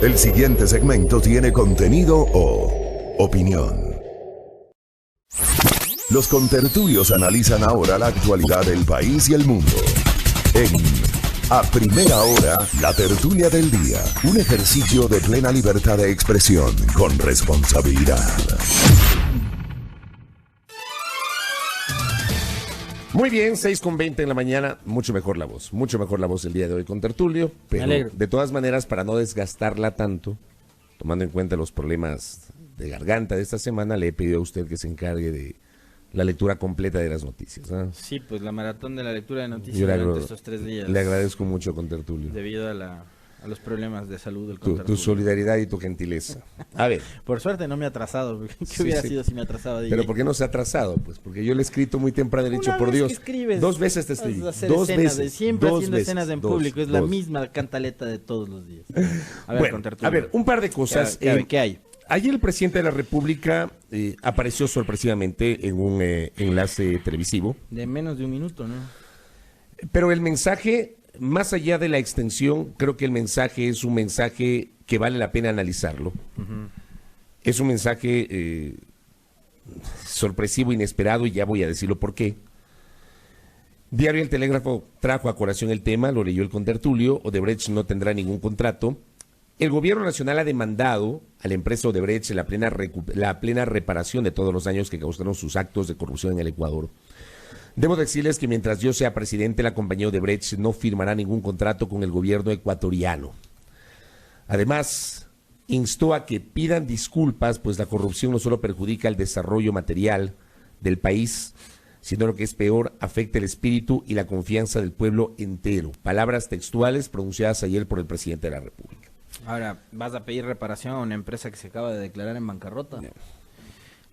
El siguiente segmento tiene contenido o opinión. Los contertulios analizan ahora la actualidad del país y el mundo. En A Primera Hora, la tertulia del día. Un ejercicio de plena libertad de expresión con responsabilidad. Muy bien, 6:20 en la mañana, mucho mejor la voz el día de hoy con tertulio, pero de todas maneras, para no desgastarla tanto, tomando en cuenta los problemas de garganta de esta semana, le he pedido a usted que se encargue de la lectura completa de las noticias, ¿eh? Sí, pues la maratón de la lectura de noticias durante estos 3 días. Le agradezco mucho con tertulio. Debido a los problemas de salud del tu solidaridad y tu gentileza. A ver. Por suerte no me he atrasado. ¿Qué hubiera sido si me atrasaba? Pero ¿por qué no se ha atrasado? Pues porque yo le he escrito muy temprano, he dicho, por Dios, escribes, 2 veces te escribí. Dos veces. Siempre haciendo escenas en público. Es la misma cantaleta de todos los días. A ver, bueno, a ver, un par de cosas. ¿Qué hay? Ayer el presidente de la República apareció sorpresivamente en un enlace televisivo. De menos de un minuto, ¿no? Pero el mensaje, más allá de la extensión, creo que el mensaje es un mensaje que vale la pena analizarlo. Uh-huh. Es un mensaje sorpresivo, inesperado, y ya voy a decirlo por qué. Diario El Telégrafo trajo a colación el tema, lo leyó el contertulio. Odebrecht no tendrá ningún contrato. El gobierno nacional ha demandado a la empresa Odebrecht la plena reparación de todos los daños que causaron sus actos de corrupción en el Ecuador. Debo decirles que mientras yo sea presidente, la compañía Odebrecht no firmará ningún contrato con el gobierno ecuatoriano. Además, instó a que pidan disculpas, pues la corrupción no solo perjudica el desarrollo material del país, sino lo que es peor, afecta el espíritu y la confianza del pueblo entero. Palabras textuales pronunciadas ayer por el presidente de la República. Ahora, ¿vas a pedir reparación a una empresa que se acaba de declarar en bancarrota? No.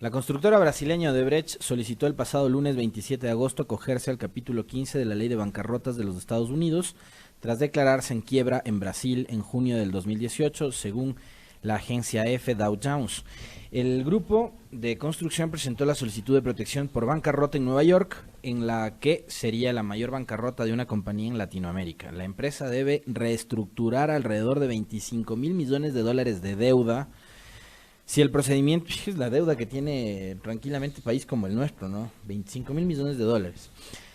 La constructora brasileña Odebrecht solicitó el pasado lunes 27 de agosto acogerse al capítulo 15 de la Ley de Bancarrotas de los Estados Unidos, tras declararse en quiebra en Brasil en junio del 2018, según la agencia F. Dow Jones. El grupo de construcción presentó la solicitud de protección por bancarrota en Nueva York, en la que sería la mayor bancarrota de una compañía en Latinoamérica. La empresa debe reestructurar alrededor de $25 mil millones de deuda. Si el procedimiento, es la deuda que tiene tranquilamente un país como el nuestro, ¿no? $25 mil millones.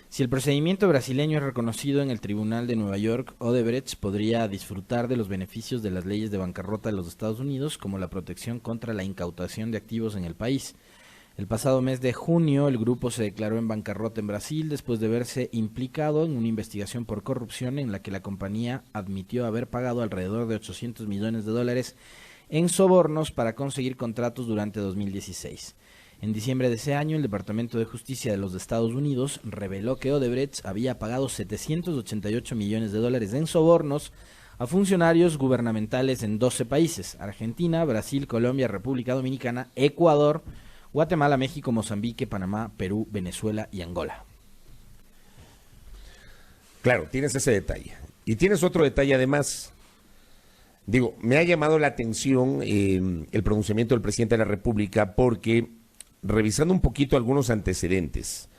Si el procedimiento brasileño es reconocido en el Tribunal de Nueva York, Odebrecht podría disfrutar de los beneficios de las leyes de bancarrota de los Estados Unidos, como la protección contra la incautación de activos en el país. El pasado mes de junio, el grupo se declaró en bancarrota en Brasil después de verse implicado en una investigación por corrupción en la que la compañía admitió haber pagado alrededor de $800 millones en sobornos para conseguir contratos durante 2016. En diciembre de ese año, el Departamento de Justicia de los Estados Unidos reveló que Odebrecht había pagado $788 millones en sobornos a funcionarios gubernamentales en 12 países: Argentina, Brasil, Colombia, República Dominicana, Ecuador, Guatemala, México, Mozambique, Panamá, Perú, Venezuela y Angola. Claro, tienes ese detalle. Y tienes otro detalle además. Digo, me ha llamado la atención el pronunciamiento del presidente de la República porque, revisando un poquito algunos antecedentes,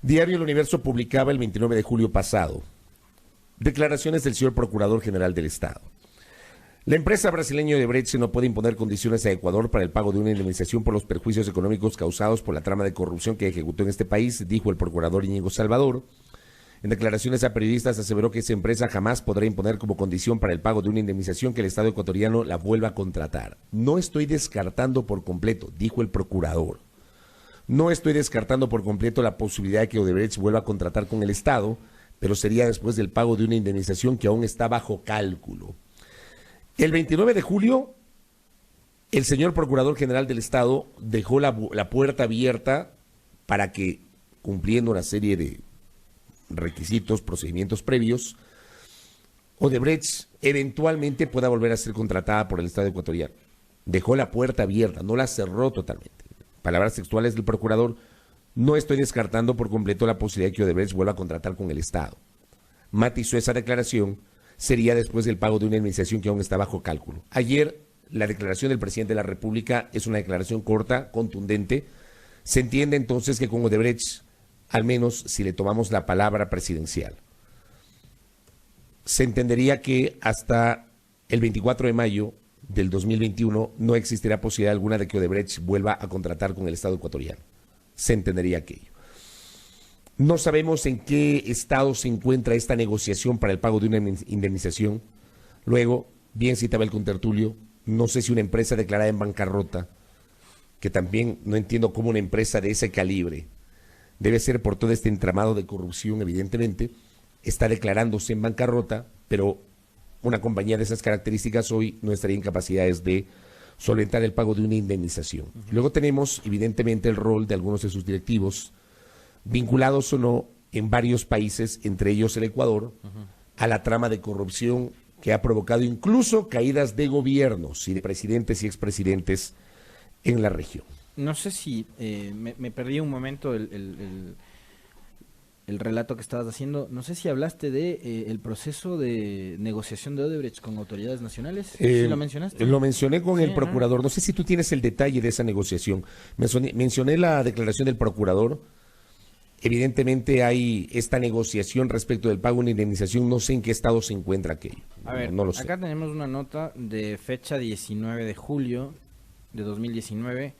Diario El Universo publicaba el 29 de julio pasado declaraciones del señor Procurador General del Estado. La empresa brasileña Odebrecht no puede imponer condiciones a Ecuador para el pago de una indemnización por los perjuicios económicos causados por la trama de corrupción que ejecutó en este país, dijo el procurador Íñigo Salvador. En declaraciones a periodistas aseveró que esa empresa jamás podrá imponer como condición para el pago de una indemnización que el Estado ecuatoriano la vuelva a contratar. No estoy descartando por completo, dijo el procurador. No estoy descartando por completo la posibilidad de que Odebrecht vuelva a contratar con el Estado, pero sería después del pago de una indemnización que aún está bajo cálculo. El 29 de julio, el señor Procurador General del Estado dejó la puerta abierta para que, cumpliendo una serie de requisitos, procedimientos previos, Odebrecht eventualmente pueda volver a ser contratada por el Estado ecuatoriano. Dejó la puerta abierta, no la cerró totalmente. Palabras textuales del procurador: no estoy descartando por completo la posibilidad de que Odebrecht vuelva a contratar con el Estado. Matizó esa declaración, sería después del pago de una indemnización que aún está bajo cálculo. Ayer, la declaración del presidente de la República es una declaración corta, contundente. Se entiende entonces que con Odebrecht, al menos si le tomamos la palabra presidencial, se entendería que hasta el 24 de mayo del 2021 no existirá posibilidad alguna de que Odebrecht vuelva a contratar con el Estado ecuatoriano. Se entendería aquello. No sabemos en qué estado se encuentra esta negociación para el pago de una indemnización. Luego, bien citaba el contertulio, no sé si una empresa declarada en bancarrota, que también no entiendo cómo una empresa de ese calibre, debe ser por todo este entramado de corrupción, evidentemente, está declarándose en bancarrota, pero una compañía de esas características hoy no estaría en capacidades de solventar el pago de una indemnización. Luego tenemos, evidentemente, el rol de algunos de sus directivos, vinculados o no en varios países, entre ellos el Ecuador, a la trama de corrupción que ha provocado incluso caídas de gobiernos y de presidentes y expresidentes en la región. No sé si me perdí un momento el relato que estabas haciendo. No sé si hablaste de el proceso de negociación de Odebrecht con autoridades nacionales. ¿Sí lo mencionaste? Lo mencioné con el procurador. No sé si tú tienes el detalle de esa negociación. Mencioné la declaración del procurador. Evidentemente hay esta negociación respecto del pago de una indemnización. No sé en qué estado se encuentra aquello. A ver, no lo sé. Acá tenemos una nota de fecha 19 de julio de 2019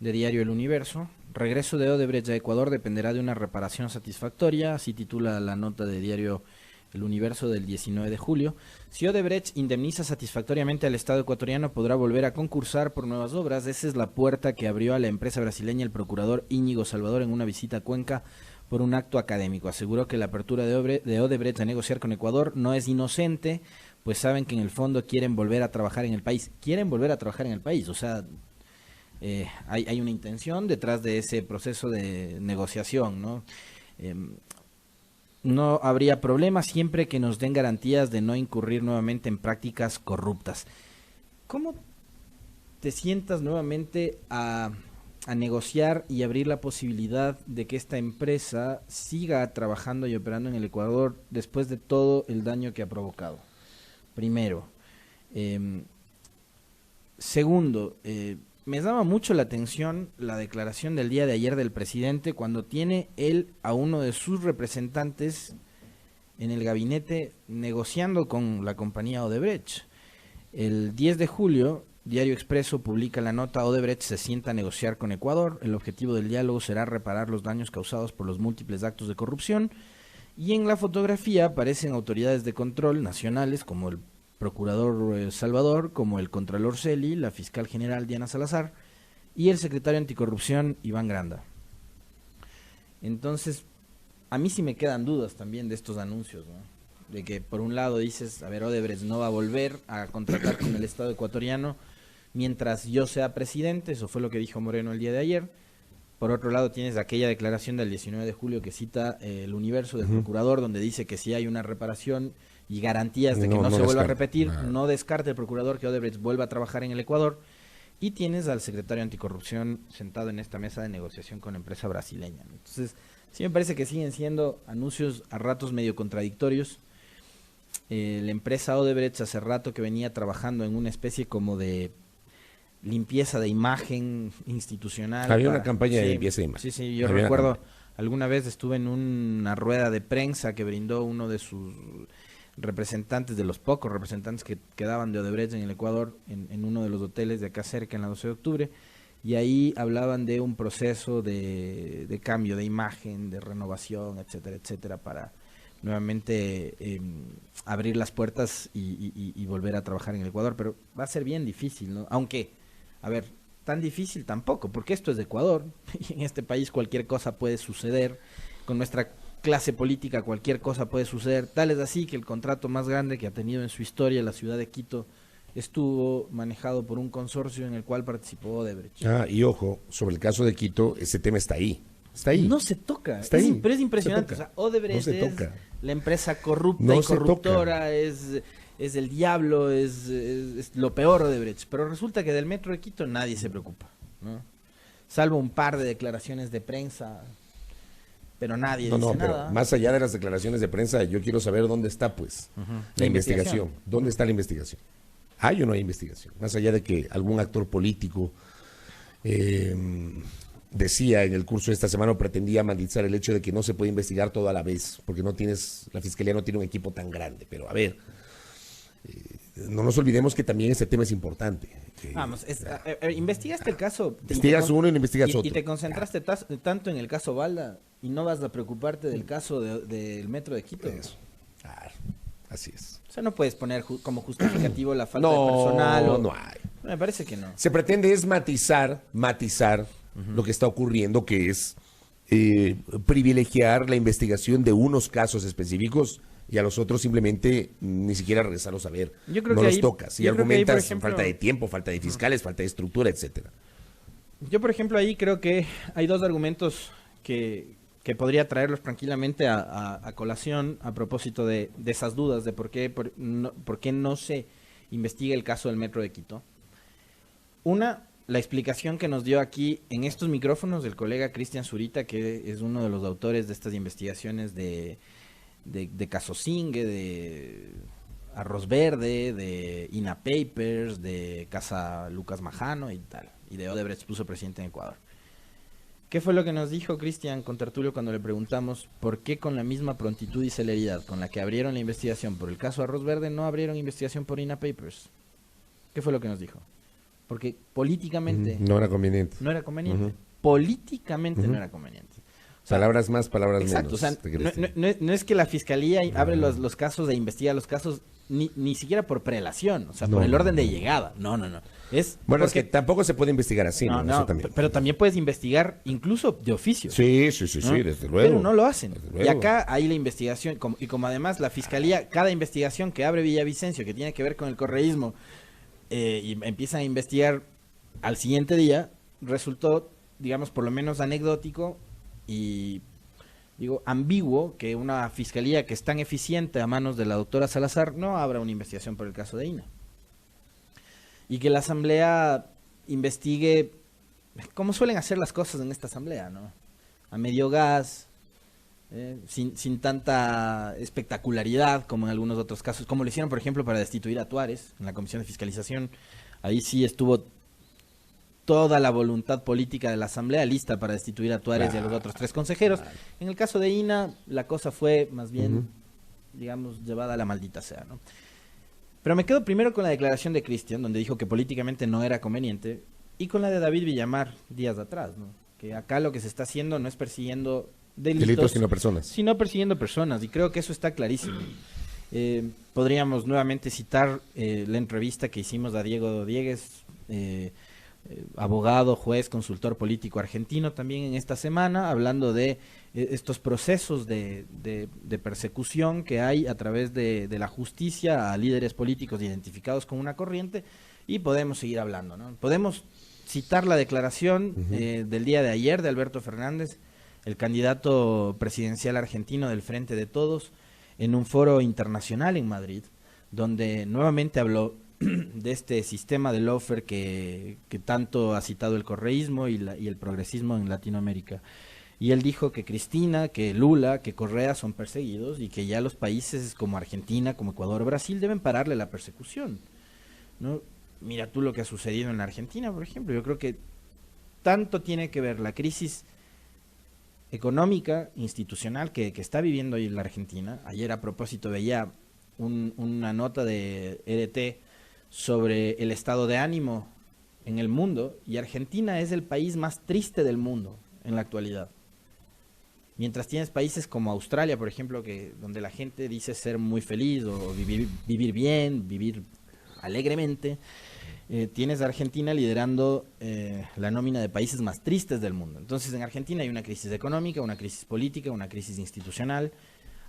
de diario El Universo. Regreso de Odebrecht a Ecuador dependerá de una reparación satisfactoria, así titula la nota de diario El Universo del 19 de julio. Si Odebrecht indemniza satisfactoriamente al Estado ecuatoriano, podrá volver a concursar por nuevas obras. Esa es la puerta que abrió a la empresa brasileña el procurador Íñigo Salvador en una visita a Cuenca por un acto académico. Aseguró que la apertura de Odebrecht a negociar con Ecuador no es inocente, pues saben que en el fondo quieren volver a trabajar en el país. Quieren volver a trabajar en el país, o sea, hay una intención detrás de ese proceso de negociación, ¿no? No habría problema siempre que nos den garantías de no incurrir nuevamente en prácticas corruptas. ¿Cómo te sientas nuevamente a negociar y abrir la posibilidad de que esta empresa siga trabajando y operando en el Ecuador después de todo el daño que ha provocado? Primero. Segundo, me llama mucho la atención la declaración del día de ayer del presidente cuando tiene él a uno de sus representantes en el gabinete negociando con la compañía Odebrecht. El 10 de julio, Diario Expreso publica la nota: Odebrecht se sienta a negociar con Ecuador. El objetivo del diálogo será reparar los daños causados por los múltiples actos de corrupción. Y en la fotografía aparecen autoridades de control nacionales como el procurador Salvador, como el contralor Celi, la fiscal general Diana Salazar y el secretario anticorrupción Iván Granda. Entonces, a mí sí me quedan dudas también de estos anuncios, ¿no? De que por un lado dices, a ver, Odebrecht no va a volver a contratar con el Estado ecuatoriano mientras yo sea presidente, eso fue lo que dijo Moreno el día de ayer. Por otro lado tienes aquella declaración del 19 de julio que cita El Universo del procurador, donde dice que si hay una reparación y garantías de que no se vuelva a repetir, no descarte el procurador que Odebrecht vuelva a trabajar en el Ecuador. Y tienes al secretario anticorrupción sentado en esta mesa de negociación con la empresa brasileña. Entonces, sí me parece que siguen siendo anuncios a ratos medio contradictorios. La empresa Odebrecht hace rato que venía trabajando en una especie como de limpieza de imagen institucional. Había una campaña de limpieza de imagen. Sí, yo recuerdo, alguna vez estuve en una rueda de prensa que brindó uno de sus representantes, de los pocos representantes que quedaban de Odebrecht en el Ecuador, en uno de los hoteles de acá cerca, en la 12 de octubre, y ahí hablaban de un proceso de cambio de imagen, de renovación, etcétera, etcétera, para nuevamente abrir las puertas y volver a trabajar en el Ecuador. Pero va a ser bien difícil, ¿no? Aunque, a ver, tan difícil tampoco, porque esto es de Ecuador, y en este país cualquier cosa puede suceder, con nuestra clase política cualquier cosa puede suceder, tal es así que el contrato más grande que ha tenido en su historia la ciudad de Quito estuvo manejado por un consorcio en el cual participó Odebrecht. Y ojo, sobre el caso de Quito, ese tema está ahí. Está ahí. No se toca, está ahí. Pero es impresionante. O sea, Odebrecht es la empresa corrupta y corruptora, es el diablo, es lo peor Odebrecht. Pero resulta que del metro de Quito nadie se preocupa, ¿no? Salvo un par de declaraciones de prensa, pero nadie dice nada. Pero más allá de las declaraciones de prensa, yo quiero saber dónde está, pues, la investigación. ¿Dónde está la investigación? ¿Hay o no hay investigación? Más allá de que algún actor político decía en el curso de esta semana o pretendía maldizar el hecho de que no se puede investigar todo a la vez, porque la fiscalía no tiene un equipo tan grande. Pero a ver, no nos olvidemos que también este tema es importante. Vamos, investigaste el caso. Investigas uno y no investigas otro. Y te concentraste tanto en el caso Balda y no vas a preocuparte del caso del metro de Quito. Eso. Claro, así es. O sea, no puedes poner como justificativo la falta de personal. No hay. Me parece que no. Se pretende es matizar lo que está ocurriendo, que es privilegiar la investigación de unos casos específicos y a los otros simplemente ni siquiera regresarlos a ver. Yo creo no que los ahí, tocas. Y yo creo que ahí, por argumentas ejemplo, falta de tiempo, falta de fiscales, falta de estructura, etcétera. Yo, por ejemplo, ahí creo que hay dos argumentos que podría traerlos tranquilamente a colación a propósito de esas dudas de por qué no se investiga el caso del metro de Quito. Una, la explicación que nos dio aquí en estos micrófonos del colega Cristian Zurita, que es uno de los autores de estas investigaciones de Caso Singue, de Arroz Verde, de INA Papers, de Casa Lucas Majano y tal, y de Odebrecht puso presidente en Ecuador. ¿Qué fue lo que nos dijo Cristian con Tertulio cuando le preguntamos por qué con la misma prontitud y celeridad con la que abrieron la investigación por el caso Arroz Verde no abrieron investigación por INA Papers? ¿Qué fue lo que nos dijo? Porque políticamente no era conveniente. No era conveniente. Políticamente no era conveniente. O sea, palabras más, palabras exacto, menos. O sea, no es que la fiscalía abre los casos e investiga los casos ni siquiera por prelación, o sea, por el orden de llegada. No. Es que tampoco se puede investigar así, ¿no? Eso también. Pero también puedes investigar incluso de oficio. Sí, desde luego. Pero no lo hacen. Y acá hay la investigación, y como además la fiscalía, cada investigación que abre Villavicencio, que tiene que ver con el correísmo, y empiezan a investigar al siguiente día, resultó, digamos, por lo menos anecdótico y ambiguo que una fiscalía que es tan eficiente a manos de la doctora Salazar no abra una investigación por el caso de INA. Y que la asamblea investigue como suelen hacer las cosas en esta asamblea, ¿no? A medio gas, sin tanta espectacularidad como en algunos otros casos, como lo hicieron, por ejemplo, para destituir a Tuárez en la Comisión de Fiscalización. Ahí sí estuvo toda la voluntad política de la asamblea lista para destituir a Tuárez y a los otros 3 consejeros. En el caso de INA, la cosa fue más bien, digamos, llevada a la maldita sea, ¿no? Pero me quedo primero con la declaración de Cristian, donde dijo que políticamente no era conveniente, y con la de David Villamar días atrás, ¿no? Que acá lo que se está haciendo no es persiguiendo delitos sino personas. Sino persiguiendo personas, y creo que eso está clarísimo. Podríamos nuevamente citar la entrevista que hicimos a Diego Diegues, abogado, juez, consultor político argentino, también en esta semana, hablando de estos procesos de persecución que hay a través de la justicia a líderes políticos identificados con una corriente, y podemos seguir hablando, ¿no? Podemos citar la declaración del día de ayer de Alberto Fernández, el candidato presidencial argentino del Frente de Todos, en un foro internacional en Madrid, donde nuevamente habló de este sistema de lawfare que tanto ha citado el correísmo y el progresismo en Latinoamérica. Y él dijo que Cristina, que Lula, que Correa son perseguidos y que ya los países como Argentina, como Ecuador, Brasil deben pararle la persecución, ¿no? Mira tú lo que ha sucedido en la Argentina, por ejemplo. Yo creo que tanto tiene que ver la crisis económica, institucional que está viviendo hoy la Argentina. Ayer a propósito veía una nota de EDT sobre el estado de ánimo en el mundo, y Argentina es el país más triste del mundo en la actualidad. Mientras tienes países como Australia, por ejemplo, donde la gente dice ser muy feliz o vivir bien, vivir alegremente, tienes a Argentina liderando la nómina de países más tristes del mundo. Entonces en Argentina hay una crisis económica, una crisis política, una crisis institucional,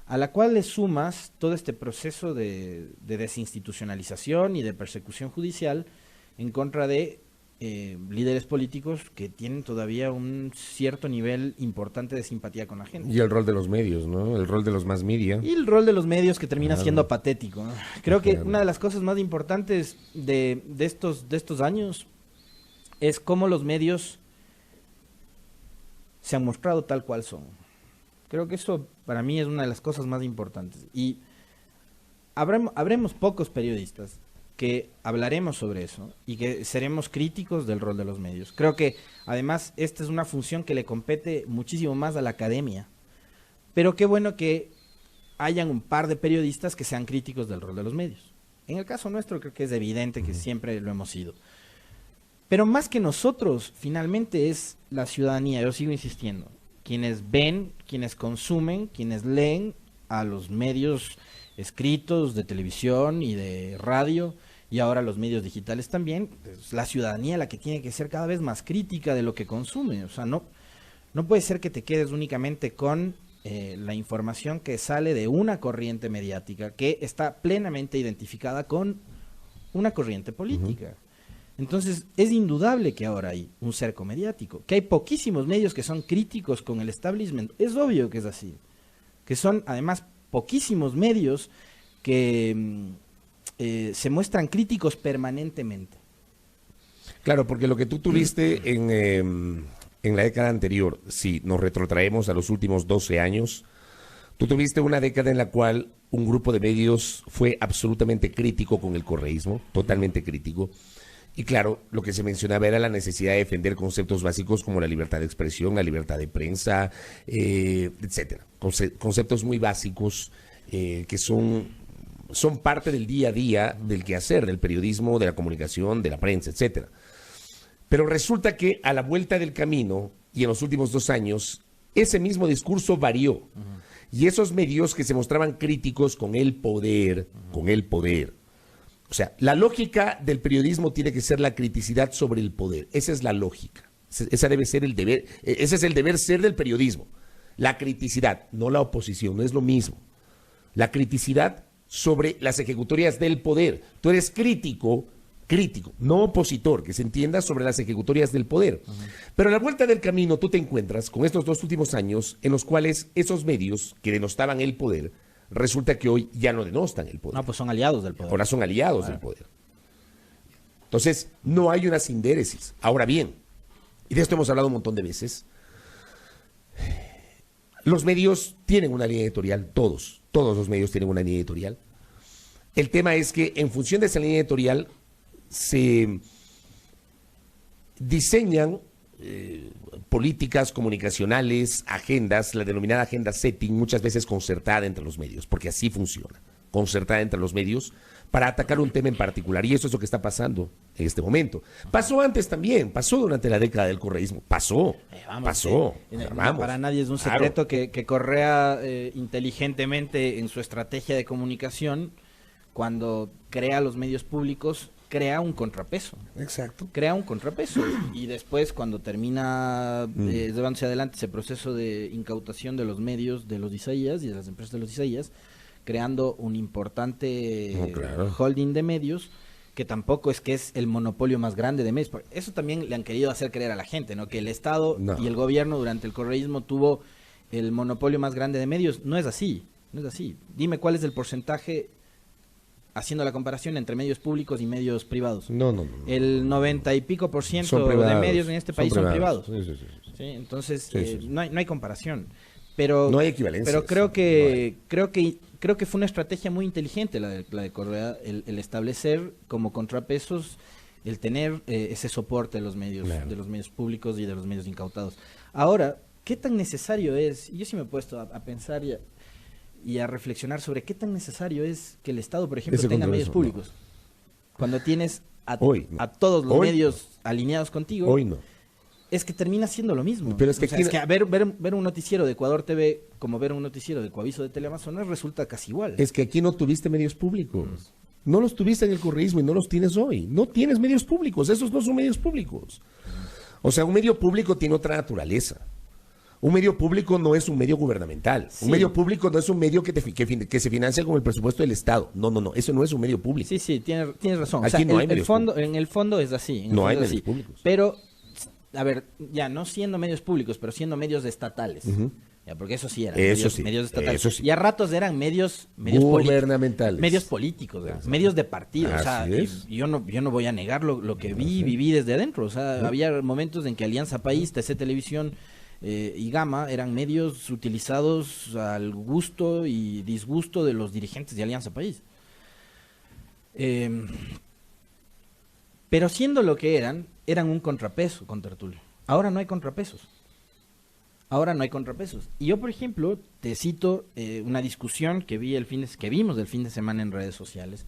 a la cual le sumas todo este proceso de desinstitucionalización y de persecución judicial en contra de líderes políticos que tienen todavía un cierto nivel importante de simpatía con la gente. Y el rol de los medios, ¿no? El rol de los mass media. Y el rol de los medios, que termina siendo patético, ¿no? Creo que una de las cosas más importantes de estos años es cómo los medios se han mostrado tal cual son. Creo que eso para mí es una de las cosas más importantes. Y habremos pocos periodistas que hablaremos sobre eso y que seremos críticos del rol de los medios. Creo que además esta es una función que le compete muchísimo más a la academia. Pero qué bueno que hayan un par de periodistas que sean críticos del rol de los medios. En el caso nuestro creo que es evidente que siempre lo hemos sido. Pero más que nosotros, finalmente es la ciudadanía, yo sigo insistiendo, quienes ven, quienes consumen, quienes leen a los medios escritos de televisión y de radio, y ahora los medios digitales también, es la ciudadanía la que tiene que ser cada vez más crítica de lo que consume. O sea, no puede ser que te quedes únicamente con la información que sale de una corriente mediática que está plenamente identificada con una corriente política. Entonces, es indudable que ahora hay un cerco mediático, que hay poquísimos medios que son críticos con el establishment. Es obvio que es así. Que son, además, poquísimos medios que se muestran críticos permanentemente. Claro, porque lo que tú tuviste en la década anterior, si nos retrotraemos a los últimos 12 años, tú tuviste una década en la cual un grupo de medios fue absolutamente crítico con el correísmo, totalmente crítico. Y claro, lo que se mencionaba era la necesidad de defender conceptos básicos como la libertad de expresión, la libertad de prensa, etcétera. Conceptos muy básicos que son parte del día a día del quehacer, del periodismo, de la comunicación, de la prensa, etcétera. Pero resulta que a la vuelta del camino y en los últimos 2 años, ese mismo discurso varió. Y esos medios que se mostraban críticos con el poder, o sea, la lógica del periodismo tiene que ser la criticidad sobre el poder. Esa es la lógica. Esa debe ser el deber. Ese es el deber ser del periodismo. La criticidad, no la oposición, no es lo mismo. La criticidad sobre las ejecutorias del poder. Tú eres crítico, no opositor, que se entienda, sobre las ejecutorias del poder. Pero a la vuelta del camino tú te encuentras con estos 2 últimos años en los cuales esos medios que denostaban el poder, resulta que hoy ya no denostan el poder. No, pues son aliados del poder. Ahora son aliados del poder. Entonces, no hay una sindéresis. Ahora bien, y de esto hemos hablado un montón de veces, los medios tienen una línea editorial, todos los medios tienen una línea editorial. El tema es que en función de esa línea editorial se diseñan políticas comunicacionales, agendas, la denominada agenda setting, muchas veces concertada entre los medios, porque así funciona, concertada entre los medios para atacar un tema en particular, y eso es lo que está pasando en este momento. Pasó antes también, pasó durante la década del correísmo, pasó. Para nadie es un secreto, claro, que Correa inteligentemente en su estrategia de comunicación, cuando crea los medios públicos, crea un contrapeso. Exacto. Crea un contrapeso. Y después, cuando termina llevándose adelante ese proceso de incautación de los medios de los Isaías y de las empresas de los Isaías, creando un importante holding de medios, que tampoco es que es el monopolio más grande de medios. Eso también le han querido hacer creer a la gente, ¿no? Que el Estado y el gobierno durante el correísmo tuvo el monopolio más grande de medios. No es así, no es así. Dime cuál es el porcentaje, haciendo la comparación entre medios públicos y medios privados. No. El 90 y pico % de medios en este país son privados. Sí, entonces, no hay comparación. Pero no hay equivalencia. Pero creo que fue una estrategia muy inteligente la de Correa, el establecer como contrapesos, el tener ese soporte de los medios públicos y de los medios incautados. Ahora, ¿qué tan necesario es? Yo sí me he puesto a pensar y a reflexionar sobre qué tan necesario es que el Estado, por ejemplo, tenga medios públicos. Cuando tienes a todos los medios alineados contigo. Hoy no. Es que termina siendo lo mismo. Pero es que, ver un noticiero de Ecuador TV como ver un noticiero de Coaviso de Teleamazonas resulta casi igual. Es que aquí no tuviste medios públicos. No los tuviste en el correísmo y no los tienes hoy. No tienes medios públicos. Esos no son medios públicos. O sea, un medio público tiene otra naturaleza. Un medio público no es un medio gubernamental. Sí. Un medio público no es un medio que se financia con el presupuesto del Estado. No. Eso no es un medio público. Sí, tienes razón. Aquí no hay medios públicos. En el fondo es así. No hay medios públicos. Pero, a ver, ya no siendo medios públicos, pero siendo medios estatales. Ya, porque eso sí eran medios estatales. Eso sí. Y a ratos eran medios gubernamentales. Medios políticos, medios de partido. O sea, y yo no voy a negar lo que viví desde adentro. O sea, había momentos en que Alianza País, TC Televisión y Gama eran medios utilizados al gusto y disgusto de los dirigentes de Alianza País. Pero siendo lo que eran un contrapeso con Tertulio. Ahora no hay contrapesos. Y yo, por ejemplo, te cito una discusión que vimos el fin de semana en redes sociales,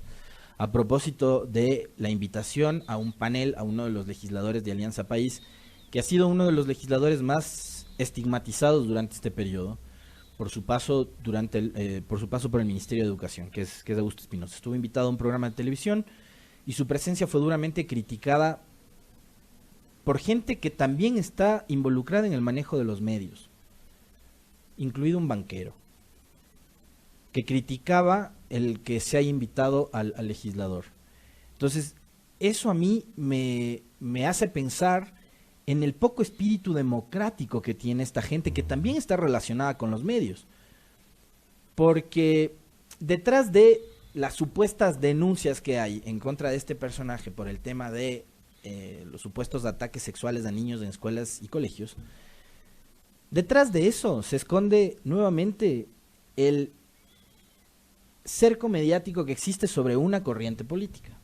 a propósito de la invitación a un panel a uno de los legisladores de Alianza País, que ha sido uno de los legisladores más estigmatizados durante este periodo por su paso por el Ministerio de Educación, que es Augusto Espinosa. Estuvo invitado a un programa de televisión y su presencia fue duramente criticada por gente que también está involucrada en el manejo de los medios, incluido un banquero, que criticaba el que se haya invitado al legislador. Entonces, eso a mí me hace pensar en el poco espíritu democrático que tiene esta gente, que también está relacionada con los medios. Porque detrás de las supuestas denuncias que hay en contra de este personaje por el tema de los supuestos ataques sexuales a niños en escuelas y colegios, detrás de eso se esconde nuevamente el cerco mediático que existe sobre una corriente política.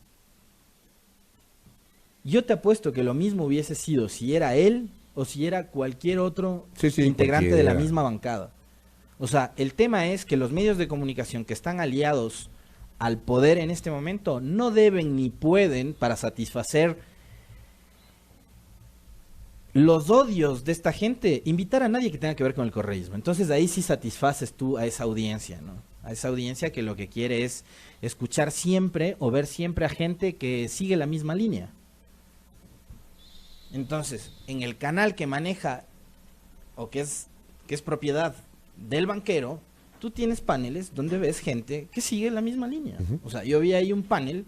Yo te apuesto que lo mismo hubiese sido si era él o si era cualquier otro integrante de la misma bancada. O sea, el tema es que los medios de comunicación que están aliados al poder en este momento no deben ni pueden, para satisfacer los odios de esta gente, invitar a nadie que tenga que ver con el correísmo. Entonces ahí sí satisfaces tú a esa audiencia, ¿no? A esa audiencia que lo que quiere es escuchar siempre o ver siempre a gente que sigue la misma línea. Entonces, en el canal que maneja o que es propiedad del banquero, tú tienes paneles donde ves gente que sigue la misma línea. O sea, yo vi ahí un panel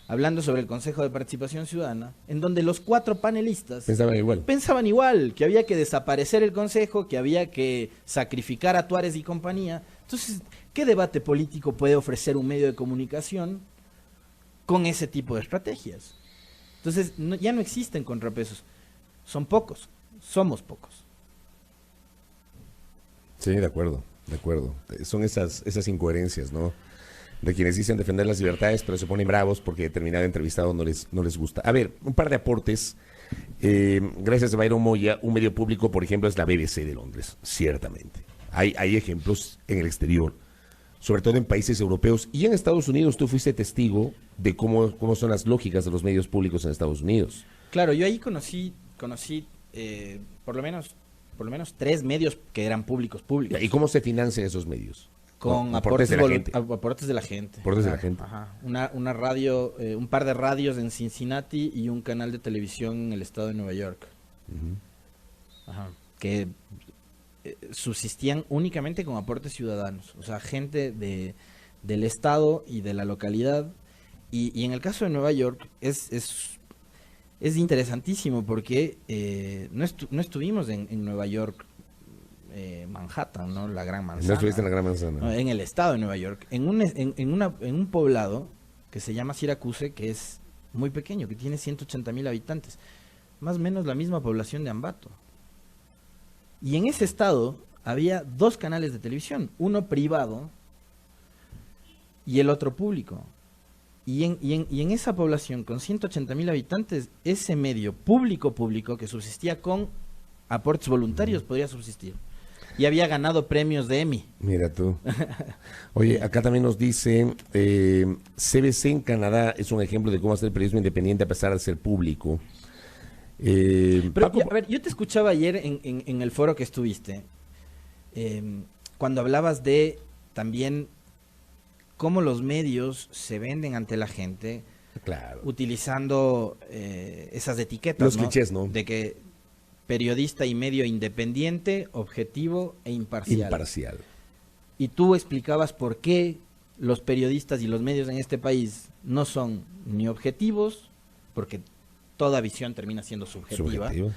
hablando sobre el Consejo de Participación Ciudadana, en donde los 4 panelistas pensaban igual, que había que desaparecer el Consejo, que había que sacrificar a Tuárez y compañía. Entonces, ¿qué debate político puede ofrecer un medio de comunicación con ese tipo de estrategias? Entonces, ya no existen contrapesos. Son pocos, somos pocos. Sí, de acuerdo. Son esas incoherencias, ¿no? De quienes dicen defender las libertades, pero se ponen bravos porque determinado entrevistado no les gusta. A ver, un par de aportes. Gracias a Byron Moya, un medio público, por ejemplo, es la BBC de Londres, ciertamente. Hay ejemplos en el exterior, sobre todo en países europeos y en Estados Unidos. Tú fuiste testigo de cómo son las lógicas de los medios públicos en Estados Unidos. Claro, yo ahí conocí por lo menos 3 medios que eran públicos. ¿Y cómo se financian esos medios? Con aportes de la gente. Aportes de la gente. Ajá. Una radio, un par de radios en Cincinnati y un canal de televisión en el estado de Nueva York. Ajá. Que subsistían únicamente con aportes ciudadanos. O sea, gente del estado y de la localidad. Y en el caso de Nueva York es interesantísimo porque no estuvimos en Nueva York, Manhattan, ¿no? La Gran Manzana. No estuviste en la Gran Manzana. No, en el estado de Nueva York, en un poblado que se llama Syracuse, que es muy pequeño, que tiene 180,000 habitantes, más o menos la misma población de Ambato. Y en ese estado había 2 canales de televisión, uno privado y el otro público. Y en esa población con 180,000 habitantes, ese medio público que subsistía con aportes voluntarios podría subsistir. Y había ganado premios de Emmy. Mira tú. Oye, acá también nos dicen, CBC en Canadá es un ejemplo de cómo hacer periodismo independiente a pesar de ser público. Pero, a ver, yo te escuchaba ayer en el foro que estuviste, cuando hablabas de también cómo los medios se venden ante la gente, claro, utilizando esas etiquetas, los clichés, ¿no? De que periodista y medio independiente, objetivo e imparcial. Y tú explicabas por qué los periodistas y los medios en este país no son ni objetivos, porque toda visión termina siendo subjetiva, ¿no?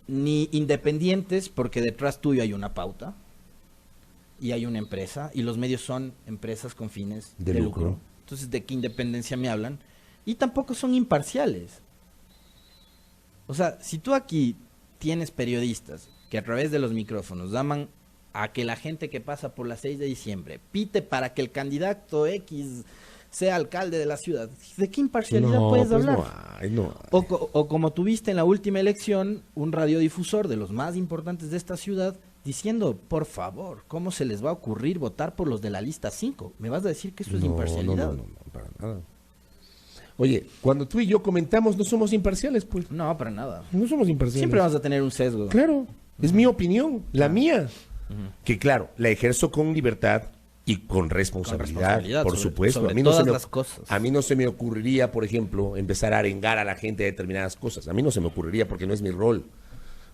Ni independientes, porque detrás tuyo hay una pauta y hay una empresa, y los medios son empresas con fines de lucro. Entonces, ¿de qué independencia me hablan? Y tampoco son imparciales. O sea, si tú aquí tienes periodistas que a través de los micrófonos llaman a que la gente que pasa por la 6 de diciembre pite para que el candidato X sea alcalde de la ciudad, ¿de qué imparcialidad puedes hablar? No hay. O como tuviste en la última elección, un radiodifusor de los más importantes de esta ciudad diciendo, por favor, ¿cómo se les va a ocurrir votar por los de la lista 5? ¿Me vas a decir que eso es imparcialidad? No, para nada. nada. Oye, cuando tú y yo comentamos, no somos imparciales, pues. No, para nada. No somos imparciales. Siempre vamos a tener un sesgo. Claro, es mi opinión, la mía. Que claro, la ejerzo con libertad y con responsabilidad, por supuesto. Sobre A mí no todas se me, las cosas. a mí no se me ocurriría, por ejemplo, empezar a arengar a la gente de determinadas cosas. A mí no se me ocurriría porque no es mi rol.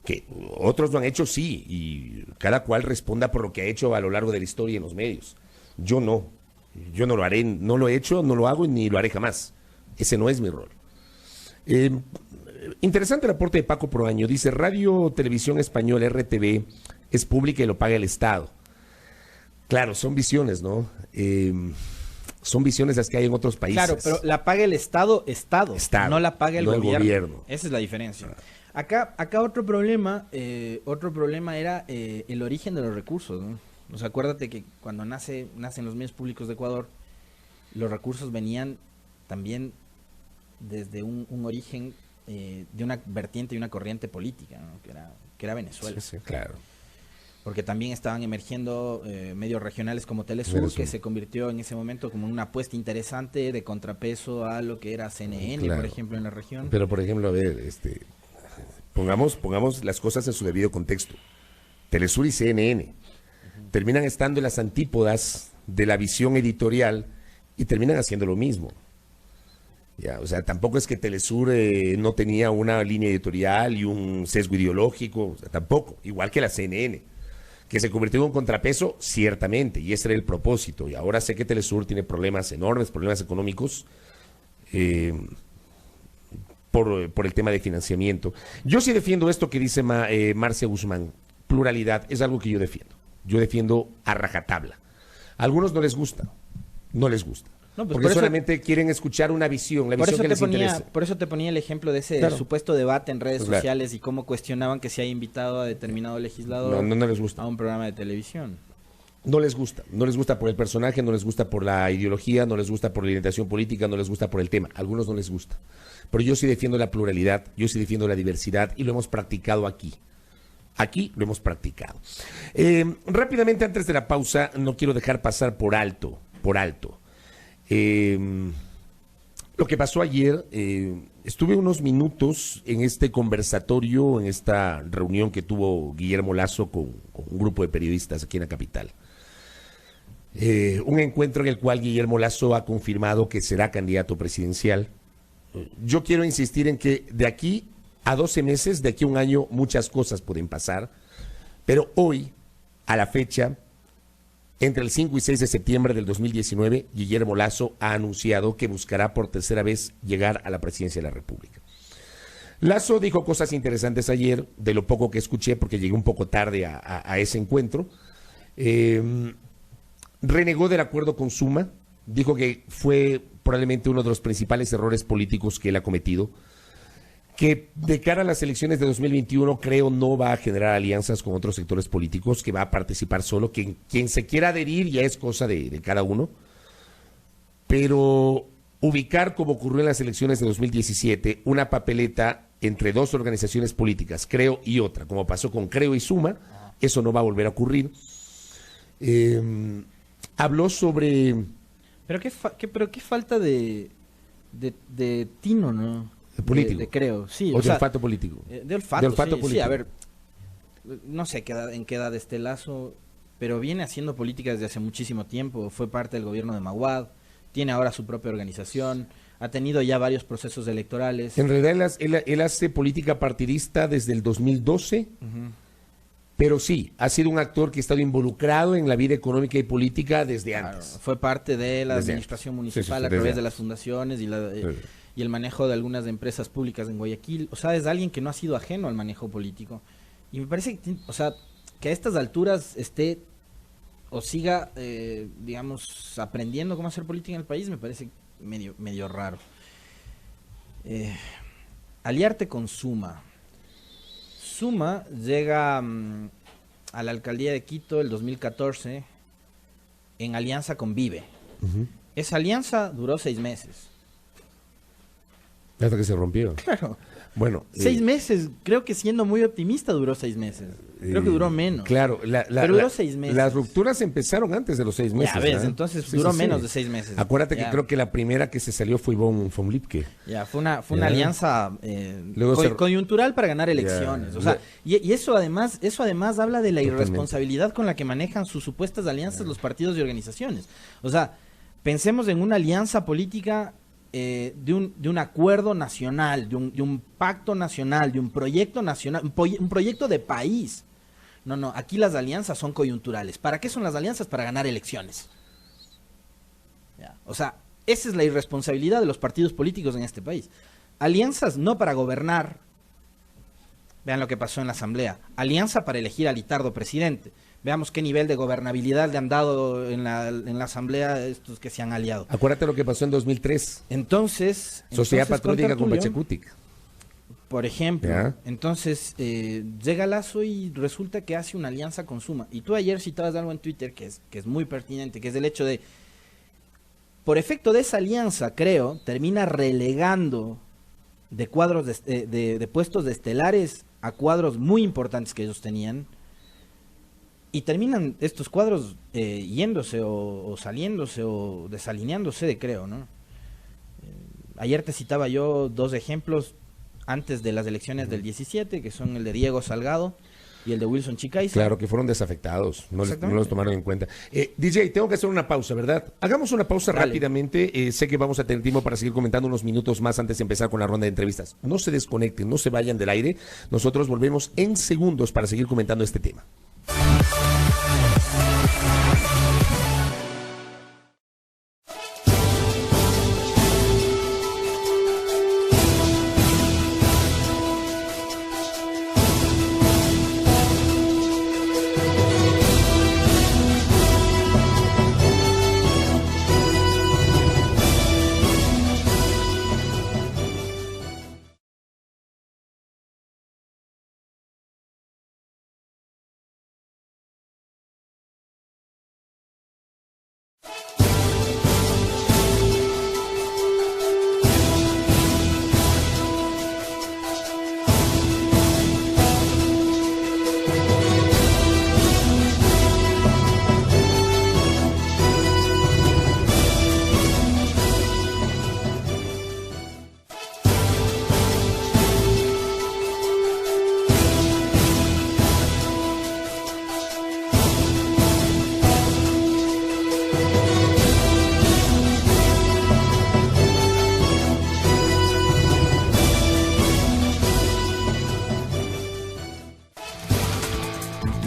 Que otros lo han hecho, sí, y cada cual responda por lo que ha hecho a lo largo de la historia en los medios. Yo no lo haré, no lo he hecho, no lo hago y ni lo haré jamás. Ese no es mi rol. Interesante el aporte de Paco Proaño. Dice, Radio Televisión Española, RTV, es pública y lo paga el Estado. Claro, son visiones, ¿no? Son visiones las que hay en otros países. Claro, pero la paga el Estado, no la paga el no gobierno. Esa es la diferencia. Acá otro problema era el origen de los recursos, ¿no? O sea, acuérdate que cuando nacen los medios públicos de Ecuador, los recursos venían también desde un origen de una vertiente y una corriente política, ¿no? que era Venezuela. Sí, claro. Porque también estaban emergiendo medios regionales como Telesur, que se convirtió en ese momento como una apuesta interesante de contrapeso a lo que era CNN, claro, por ejemplo, en la región. Pero, por ejemplo, a ver, pongamos las cosas en su debido contexto. Telesur y CNN terminan estando en las antípodas de la visión editorial y terminan haciendo lo mismo. Ya, o sea, tampoco es que Telesur no tenía una línea editorial y un sesgo ideológico, o sea, tampoco, igual que la CNN, que se convirtió en un contrapeso, ciertamente, y ese era el propósito. Y ahora sé que Telesur tiene problemas enormes, problemas económicos, por el tema de financiamiento. Yo sí defiendo esto que dice Marcia Guzmán, pluralidad, es algo que yo defiendo. Yo defiendo a rajatabla. A algunos no les gusta. No, pues porque solamente quieren escuchar una visión, la visión que les interesa. Por eso te ponía el ejemplo de ese supuesto debate en redes sociales y cómo cuestionaban que se haya invitado a determinado legislador no les gusta. a un programa de televisión. No les gusta por el personaje, no les gusta por la ideología, no les gusta por la orientación política, no les gusta por el tema. A algunos no les gusta. Pero yo sí defiendo la pluralidad, yo sí defiendo la diversidad y lo hemos practicado aquí. Aquí lo hemos practicado. Rápidamente, antes de la pausa, no quiero dejar pasar por alto. Lo que pasó ayer, estuve unos minutos en este conversatorio, en esta reunión que tuvo Guillermo Lasso con un grupo de periodistas aquí en la capital. Un encuentro en el cual Guillermo Lasso ha confirmado que será candidato presidencial. Yo quiero insistir en que de aquí a 12 meses, de aquí a un año, muchas cosas pueden pasar, pero hoy, a la fecha, entre el 5 y 6 de septiembre del 2019, Guillermo Lasso ha anunciado que buscará por tercera vez llegar a la presidencia de la República. Lasso dijo cosas interesantes ayer, de lo poco que escuché, porque llegué un poco tarde a ese encuentro. Renegó del acuerdo con Suma, dijo que fue probablemente uno de los principales errores políticos que él ha cometido, que de cara a las elecciones de 2021 creo no va a generar alianzas con otros sectores políticos, que va a participar solo, que quien se quiera adherir ya es cosa de cada uno, pero ubicar, como ocurrió en las elecciones de 2017, una papeleta entre dos organizaciones políticas, Creo y otra, como pasó con Creo y Suma, eso no va a volver a ocurrir. Habló sobre... Pero qué falta de tino, ¿no? Político. Creo, sí. O de olfato político. De olfato político. Sí, a ver, no sé en qué edad esté Lasso, pero viene haciendo política desde hace muchísimo tiempo. Fue parte del gobierno de Maguad, tiene ahora su propia organización, ha tenido ya varios procesos electorales. En realidad él hace política partidista desde el 2012, pero sí, ha sido un actor que ha estado involucrado en la vida económica y política desde antes. Fue parte de la administración municipal a través de las fundaciones y el manejo de algunas empresas públicas en Guayaquil. O sea, es alguien que no ha sido ajeno al manejo político. Y me parece que a estas alturas esté o siga, digamos, aprendiendo cómo hacer política en el país, me parece medio raro. Aliarte con Suma. Suma llega a la alcaldía de Quito el 2014 en alianza con Vive. Esa alianza duró 6 meses. Hasta que se rompió. Claro. Bueno. 6 meses, creo que siendo muy optimista duró 6 meses. Creo que duró menos. Claro, pero duró 6 meses. Las rupturas empezaron antes de los 6 meses. Ya ves, entonces sí, duró sí, menos sí. de 6 meses. Acuérdate que creo que la primera que se salió fue Ivonne von Lipke. Ya, fue una alianza Luego coyuntural para ganar elecciones. O sea, y eso además habla de la irresponsabilidad con la que manejan sus supuestas alianzas los partidos y organizaciones. O sea, pensemos en una alianza política de un acuerdo nacional, de un pacto nacional, de un proyecto nacional, un proyecto de país. No, aquí las alianzas son coyunturales. ¿Para qué son las alianzas? Para ganar elecciones. Ya, o sea, esa es la irresponsabilidad de los partidos políticos en este país. Alianzas no para gobernar. Vean lo que pasó en la Asamblea. Alianza para elegir a Litardo presidente. Veamos qué nivel de gobernabilidad le han dado en la Asamblea estos que se han aliado. Acuérdate lo que pasó en 2003. Entonces Sociedad Patriótica con Pachacutic. Por ejemplo, ¿ya? Entonces llega Lazo y resulta que hace una alianza con Suma. Y tú ayer citabas algo en Twitter que es muy pertinente, que es el hecho de, por efecto de esa alianza, creo, termina relegando de cuadros de puestos de estelares a cuadros muy importantes que ellos tenían. Y terminan estos cuadros yéndose o saliéndose o desalineándose creo, ¿no? Ayer te citaba yo 2 ejemplos antes de las elecciones del 17, que son el de Diego Salgado y el de Wilson Chicaiza. Claro, que fueron desafectados, no los tomaron en cuenta. DJ, tengo que hacer una pausa, ¿verdad? Hagamos una pausa rápidamente. Sé que vamos a tener tiempo para seguir comentando unos minutos más antes de empezar con la ronda de entrevistas. No se desconecten, no se vayan del aire. Nosotros volvemos en segundos para seguir comentando este tema.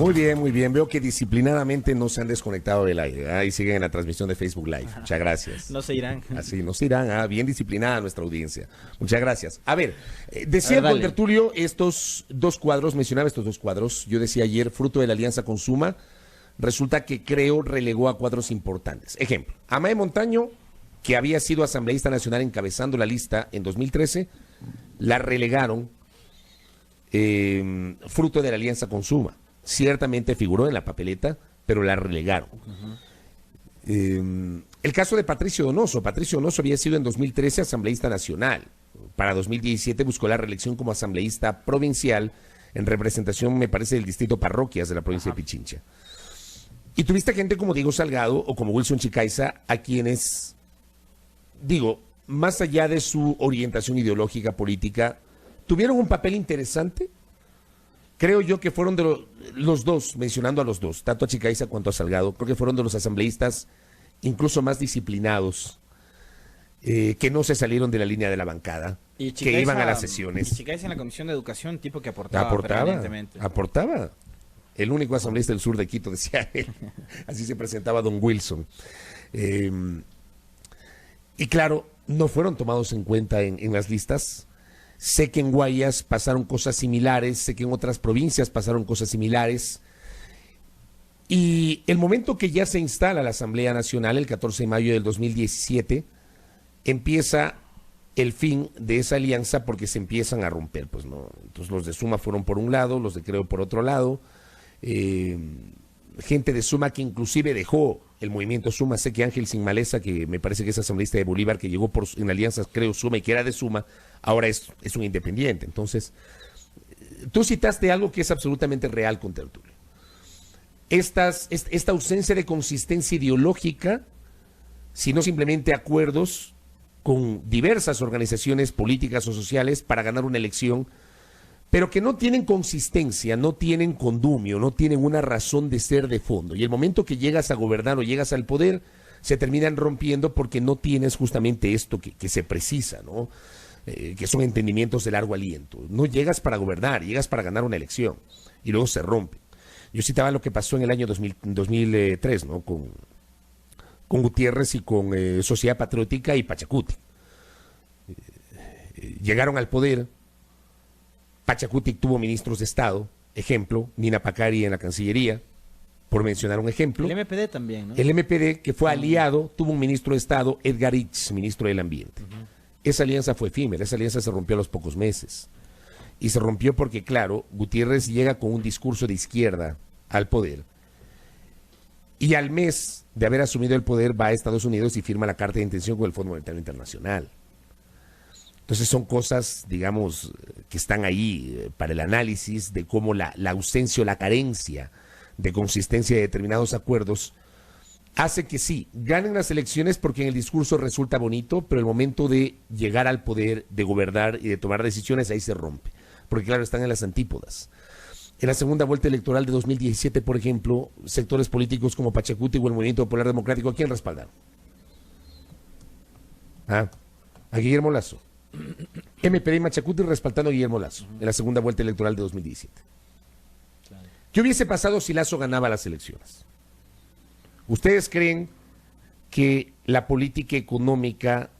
Muy bien, muy bien. Veo que disciplinadamente no se han desconectado del aire. Ahí siguen en la transmisión de Facebook Live. Muchas gracias. No se irán. Así, no se irán. Bien disciplinada nuestra audiencia. Muchas gracias. A ver, decía el contertulio estos 2 cuadros, mencionaba estos 2 cuadros. Yo decía ayer, fruto de la alianza con Suma, resulta que creo relegó a cuadros importantes. Ejemplo, Amae Montaño, que había sido asambleísta nacional encabezando la lista en 2013, la relegaron fruto de la alianza con Suma. Ciertamente figuró en la papeleta, pero la relegaron. El caso de Patricio Donoso. Patricio Donoso había sido en 2013 asambleísta nacional. Para 2017 buscó la reelección como asambleísta provincial en representación, me parece, del distrito Parroquias de la provincia de Pichincha. Y tuviste gente como Diego Salgado o como Wilson Chicaiza, a quienes, digo, más allá de su orientación ideológica, política, tuvieron un papel interesante. Creo yo que fueron de los dos, mencionando a los dos, tanto a Chicaiza cuanto a Salgado, creo que fueron de los asambleístas incluso más disciplinados, que no se salieron de la línea de la bancada, y Chicaiza, que iban a las sesiones. Y Chicaiza en la Comisión de Educación, tipo que permanentemente. Aportaba. El único asambleísta del sur de Quito, decía él. Así se presentaba don Wilson. Y claro, no fueron tomados en cuenta en las listas. Sé que en Guayas pasaron cosas similares, sé que en otras provincias pasaron cosas similares. Y el momento que ya se instala la Asamblea Nacional, el 14 de mayo del 2017, empieza el fin de esa alianza porque se empiezan a romper. Pues no, entonces los de Suma fueron por un lado, los de Creo por otro lado. gente de Suma que inclusive dejó el movimiento Suma. Sé que Ángel Sin Maleza, que me parece que es asambleísta de Bolívar, que llegó en alianzas, creo, Suma y que era de Suma, ahora es un independiente. Entonces, tú citaste algo que es absolutamente real con Tertulio. Esta ausencia de consistencia ideológica, sino simplemente acuerdos con diversas organizaciones políticas o sociales para ganar una elección, pero que no tienen consistencia, no tienen condumio, no tienen una razón de ser de fondo. Y el momento que llegas a gobernar o llegas al poder, se terminan rompiendo porque no tienes justamente esto que se precisa, ¿no? Que son entendimientos de largo aliento. No llegas para gobernar, llegas para ganar una elección y luego se rompe. Yo citaba lo que pasó en el año 2003, ¿no? Con Gutiérrez y con Sociedad Patriótica y Pachacuti. Llegaron al poder. Pachacuti tuvo ministros de Estado, ejemplo, Nina Pacari en la Cancillería, por mencionar un ejemplo. El MPD también, ¿no? El MPD, que fue aliado, tuvo un ministro de Estado, Edgar Itz, ministro del Ambiente. Esa alianza fue efímera, esa alianza se rompió a los pocos meses. Y se rompió porque, claro, Gutiérrez llega con un discurso de izquierda al poder. Y al mes de haber asumido el poder va a Estados Unidos y firma la carta de intención con el Fondo Monetario Internacional. Entonces son cosas, digamos, que están ahí para el análisis de cómo la ausencia o la carencia de consistencia de determinados acuerdos hace que sí, ganen las elecciones porque en el discurso resulta bonito, pero el momento de llegar al poder, de gobernar y de tomar decisiones, ahí se rompe. Porque claro, están en las antípodas. En la segunda vuelta electoral de 2017, por ejemplo, sectores políticos como Pachacuti o el Movimiento Popular Democrático, ¿a quién respaldaron? A Guillermo Lasso. MPD y Pachacuti respaldando a Guillermo Lasso en la segunda vuelta electoral de 2017. Claro. ¿Qué hubiese pasado si Lasso ganaba las elecciones? ¿Ustedes creen que la política económica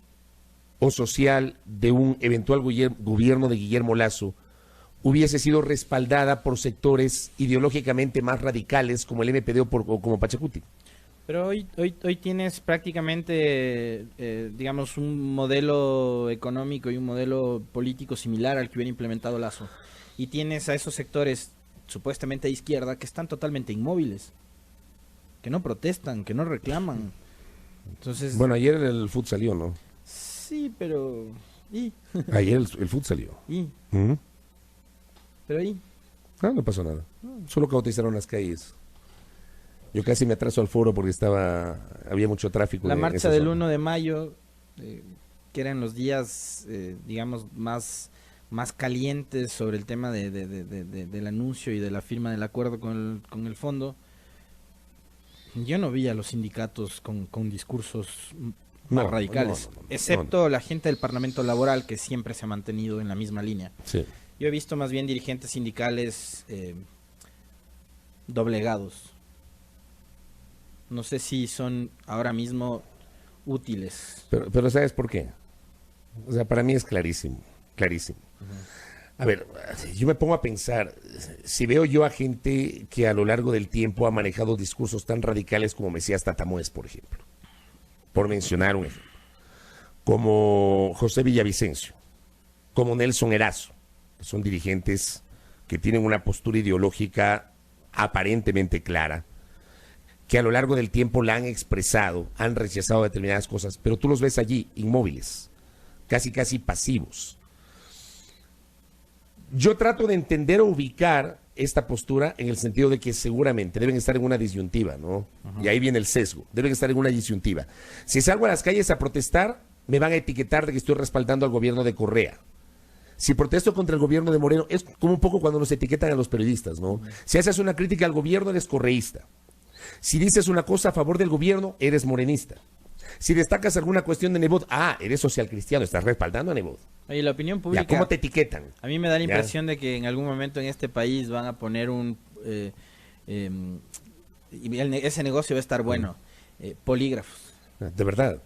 o social de un eventual gobierno de Guillermo Lasso hubiese sido respaldada por sectores ideológicamente más radicales como el MPD o como Pachacuti? Pero hoy tienes prácticamente, digamos, un modelo económico y un modelo político similar al que hubiera implementado Lasso. Y tienes a esos sectores supuestamente de izquierda que están totalmente inmóviles, que no protestan, que no reclaman. Entonces, bueno, ayer el FUT salió, ¿no? Sí, pero... ¿Y? Ayer el FUT salió. ¿Y? ¿Pero ahí? No pasó nada. Solo cautizaron las calles. Yo casi me atraso al foro porque había mucho tráfico. La marcha del 1 de mayo, que eran los días, digamos, más calientes sobre el tema del anuncio y de la firma del acuerdo con el fondo, yo no vi a los sindicatos con discursos más radicales, excepto la gente del Parlamento Laboral, que siempre se ha mantenido en la misma línea. Sí. Yo he visto más bien dirigentes sindicales doblegados. No sé si son ahora mismo útiles. Pero ¿sabes por qué? O sea, para mí es clarísimo, clarísimo. A ver, yo me pongo a pensar, si veo yo a gente que a lo largo del tiempo ha manejado discursos tan radicales como Mesías Tatamoes, por ejemplo, por mencionar un ejemplo, como José Villavicencio, como Nelson Erazo, que son dirigentes que tienen una postura ideológica aparentemente clara, que a lo largo del tiempo la han expresado, han rechazado determinadas cosas, pero tú los ves allí inmóviles, casi pasivos. Yo trato de entender o ubicar esta postura en el sentido de que seguramente deben estar en una disyuntiva, ¿no? Y ahí viene el sesgo, deben estar en una disyuntiva. Si salgo a las calles a protestar, me van a etiquetar de que estoy respaldando al gobierno de Correa. Si protesto contra el gobierno de Moreno, es como un poco cuando nos etiquetan a los periodistas, ¿no? Si haces una crítica al gobierno, eres correísta. Si dices una cosa a favor del gobierno, eres morenista. Si destacas alguna cuestión de Nebot, eres social cristiano, estás respaldando a Nebot. Oye, la opinión pública... ¿Cómo te etiquetan? A mí me da la impresión de que en algún momento en este país van a poner ese negocio va a estar bueno. Polígrafos. De verdad.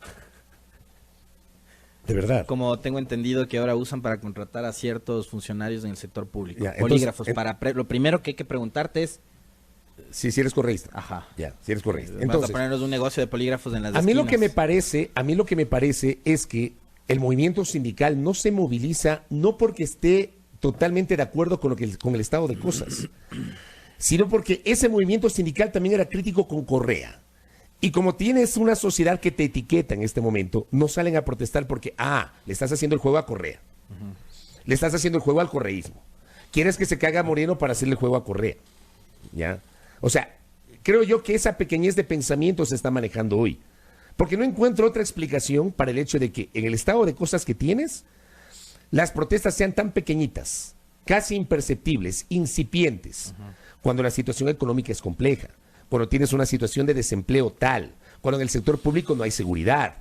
De verdad. Como tengo entendido que ahora usan para contratar a ciertos funcionarios en el sector público. Polígrafos. Lo primero que hay que preguntarte es... Si eres correísta. Ajá. Si eres correísta. Entonces, vas a ponernos un negocio de polígrafos en las esquinas. A mí lo que me parece es que el movimiento sindical no se moviliza no porque esté totalmente de acuerdo con el estado de cosas, sino porque ese movimiento sindical también era crítico con Correa. Y como tienes una sociedad que te etiqueta en este momento, no salen a protestar porque, le estás haciendo el juego a Correa. Le estás haciendo el juego al correísmo. Quieres que se caiga Moreno para hacerle el juego a Correa. ¿Ya? O sea, creo yo que esa pequeñez de pensamiento se está manejando hoy. Porque no encuentro otra explicación para el hecho de que en el estado de cosas que tienes, las protestas sean tan pequeñitas, casi imperceptibles, incipientes, cuando la situación económica es compleja, cuando tienes una situación de desempleo tal, cuando en el sector público no hay seguridad,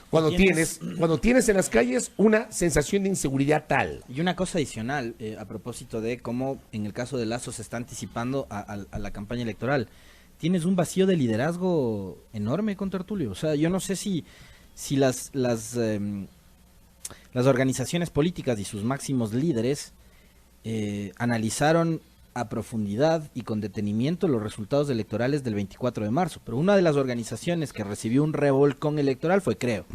cuando tienes en las calles una sensación de inseguridad tal. Y una cosa adicional, a propósito de cómo en el caso de Lazo se está anticipando a la campaña electoral. Tienes un vacío de liderazgo enorme con Tertulio. O sea, yo no sé si las organizaciones políticas y sus máximos líderes analizaron a profundidad y con detenimiento los resultados electorales del 24 de marzo. Pero una de las organizaciones que recibió un revolcón electoral fue Creo.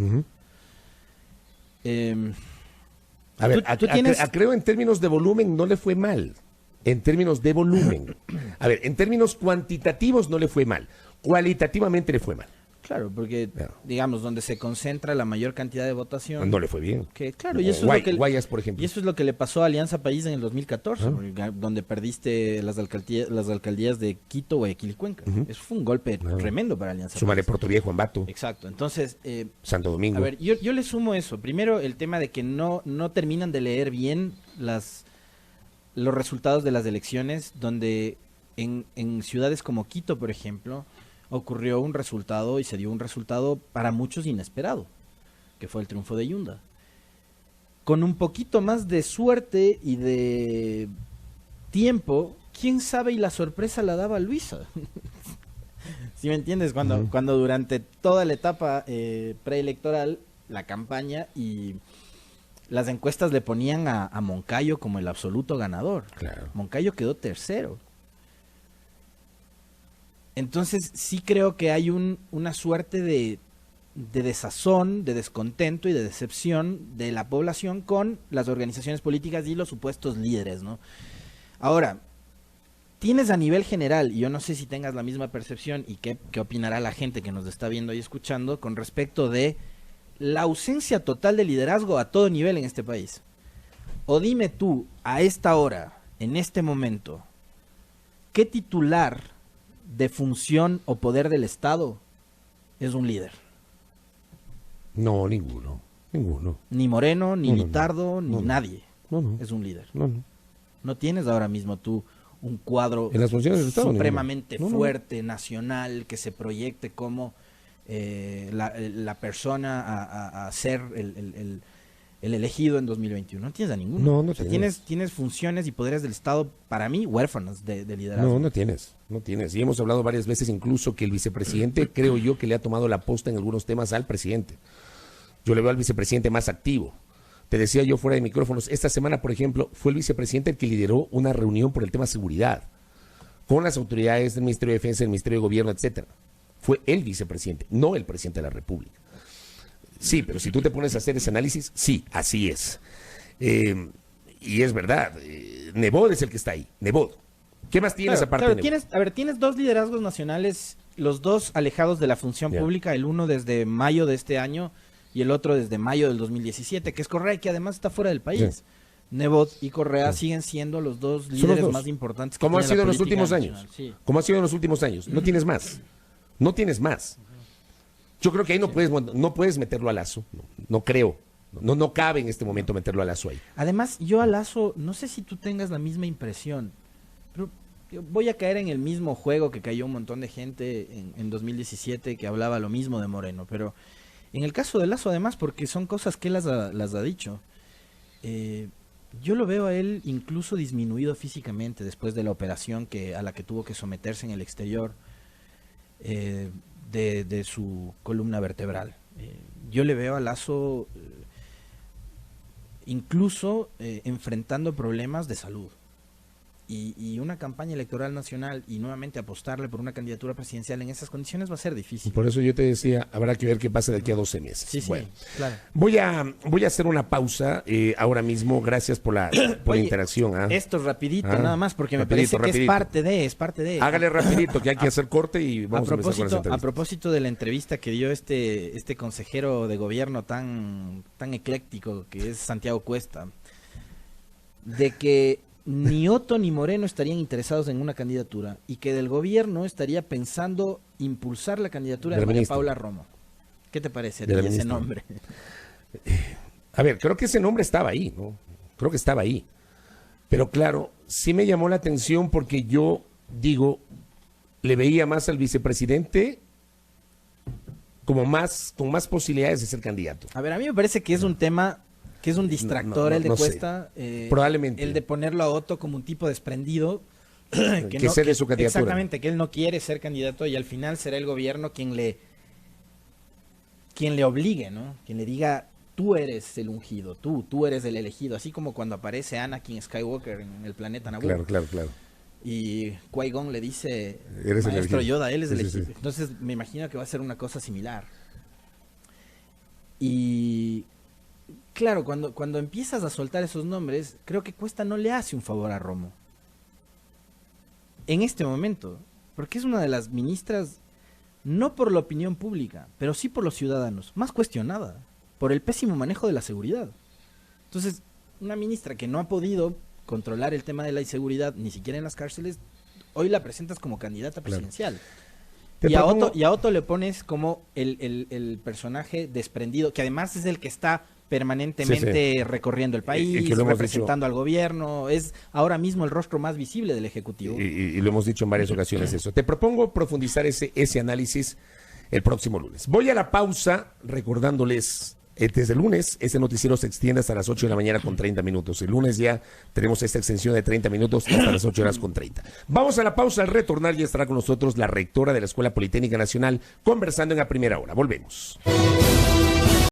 A ver, a Creo en términos de volumen no le fue mal. En términos de volumen. A ver, en términos cuantitativos no le fue mal. Cualitativamente le fue mal. Claro, porque, digamos, donde se concentra la mayor cantidad de votación... No le fue bien. Que, claro, y eso, es lo que, Guayas, por ejemplo. Y eso es lo que le pasó a Alianza País en el 2014, donde perdiste las alcaldías de Quito, Guayaquil y Cuenca. Eso fue un golpe tremendo para Alianza Súmale País. Puerto Viejo, Ambato. Exacto, entonces... Santo Domingo. A ver, yo le sumo eso. Primero, el tema de que no terminan de leer bien los resultados de las elecciones, donde en ciudades como Quito, por ejemplo... ocurrió un resultado y se dio un resultado para muchos inesperado, que fue el triunfo de Yunda. Con un poquito más de suerte y de tiempo, quién sabe, y la sorpresa la daba Luisa. ¿Sí me entiendes? Cuando durante toda la etapa preelectoral, la campaña y las encuestas le ponían a Moncayo como el absoluto ganador. Claro. Moncayo quedó tercero. Entonces sí creo que hay una suerte de desazón, de descontento y de decepción de la población con las organizaciones políticas y los supuestos líderes, ¿no? Ahora, tienes a nivel general, y yo no sé si tengas la misma percepción y qué opinará la gente que nos está viendo y escuchando con respecto de la ausencia total de liderazgo a todo nivel en este país. O dime tú, a esta hora, en este momento, ¿qué titular de función o poder del Estado es un líder? No, ninguno. Ni Moreno, ni Litardo, ni no. nadie No. es un líder. No. No tienes ahora mismo tú un cuadro En las funciones del Estado, supremamente ninguno. fuerte, nacional, que se proyecte como la persona a ser el elegido en 2021. No tienes a ninguno. No O sea, tienes. tienes funciones y poderes del Estado, para mí, huérfanos de liderazgo. No tienes. Y hemos hablado varias veces incluso que el vicepresidente, creo yo, que le ha tomado la posta en algunos temas al presidente. Yo le veo al vicepresidente más activo. Te decía yo fuera de micrófonos, esta semana, por ejemplo, fue el vicepresidente el que lideró una reunión por el tema seguridad, con las autoridades del Ministerio de Defensa, del Ministerio de Gobierno, etcétera. Fue el vicepresidente, no el presidente de la República. Sí, pero si tú te pones a hacer ese análisis, sí, así es. Y es verdad, Nebot es el que está ahí, Nebot. ¿Qué más tienes aparte de Nebot? Tienes dos liderazgos nacionales, los dos alejados de la función pública, el uno desde mayo de este año y el otro desde mayo del 2017, que es Correa y que además está fuera del país. Sí. Nebot y Correa siguen siendo los dos líderes más importantes que como ha tiene sido la en los últimos política años. Sí. Como ha sido en los últimos años. No tienes más. No tienes más. Yo creo que ahí no puedes meterlo a Lazo. No creo. No cabe en este momento meterlo a Lazo ahí. Además, yo a Lazo, no sé si tú tengas la misma impresión, pero yo voy a caer en el mismo juego que cayó un montón de gente en 2017 que hablaba lo mismo de Moreno, pero en el caso de Lazo, además, porque son cosas que él las ha dicho, yo lo veo a él incluso disminuido físicamente después de la operación a la que tuvo que someterse en el exterior de su columna vertebral. Yo le veo a Lazo incluso enfrentando problemas de salud. y una campaña electoral nacional y nuevamente apostarle por una candidatura presidencial en esas condiciones va a ser difícil. Por eso yo te decía, habrá que ver qué pasa de aquí a 12 meses. Sí, bueno, claro. Voy a hacer una pausa ahora mismo. Gracias por la Oye, interacción. Esto rapidito, nada más, porque me rapidito, parece que es parte de. Hágale rapidito, que hay que hacer corte y vamos a empezar con las entrevistas. A propósito de la entrevista que dio este consejero de gobierno tan ecléctico que es Santiago Cuesta, de que ni Otto ni Moreno estarían interesados en una candidatura y que del gobierno estaría pensando impulsar la candidatura de María Paula Romo. ¿Qué te parece de ese nombre? A ver, creo que ese nombre estaba ahí, ¿no? Creo que estaba ahí. Pero claro, sí me llamó la atención porque yo, digo, le veía más al vicepresidente con más posibilidades de ser candidato. A ver, a mí me parece que es un tema... que es un distractor el de Cuesta, probablemente el de ponerlo a Otto como un tipo desprendido que cede su candidatura. Exactamente, que él no quiere ser candidato y al final será el gobierno quien le obligue, ¿no? Quien le diga, tú eres el ungido, tú eres el elegido, así como cuando aparece Anakin Skywalker en el planeta Naboo. Claro. Y Qui-Gon le dice, Eres maestro el Yoda, él es el elegido. Sí. Entonces me imagino que va a ser una cosa similar. Y claro, cuando empiezas a soltar esos nombres, creo que Cuesta no le hace un favor a Romo. En este momento, porque es una de las ministras, no por la opinión pública, pero sí por los ciudadanos, más cuestionada, por el pésimo manejo de la seguridad. Entonces, una ministra que no ha podido controlar el tema de la inseguridad, ni siquiera en las cárceles, hoy la presentas como candidata presidencial. Claro. Y a Otto le pones como el personaje desprendido, que además es el que está permanentemente recorriendo el país, representando al gobierno, es ahora mismo el rostro más visible del Ejecutivo. Y lo hemos dicho en varias ocasiones eso. Te propongo profundizar ese análisis el próximo lunes. Voy a la pausa recordándoles, desde el lunes ese noticiero se extiende hasta las 8 de la mañana con 30 minutos. El lunes ya tenemos esta extensión de 30 minutos hasta las 8 horas con 30. Vamos a la pausa. Al retornar ya estará con nosotros la rectora de la Escuela Politécnica Nacional conversando en A Primera Hora. Volvemos.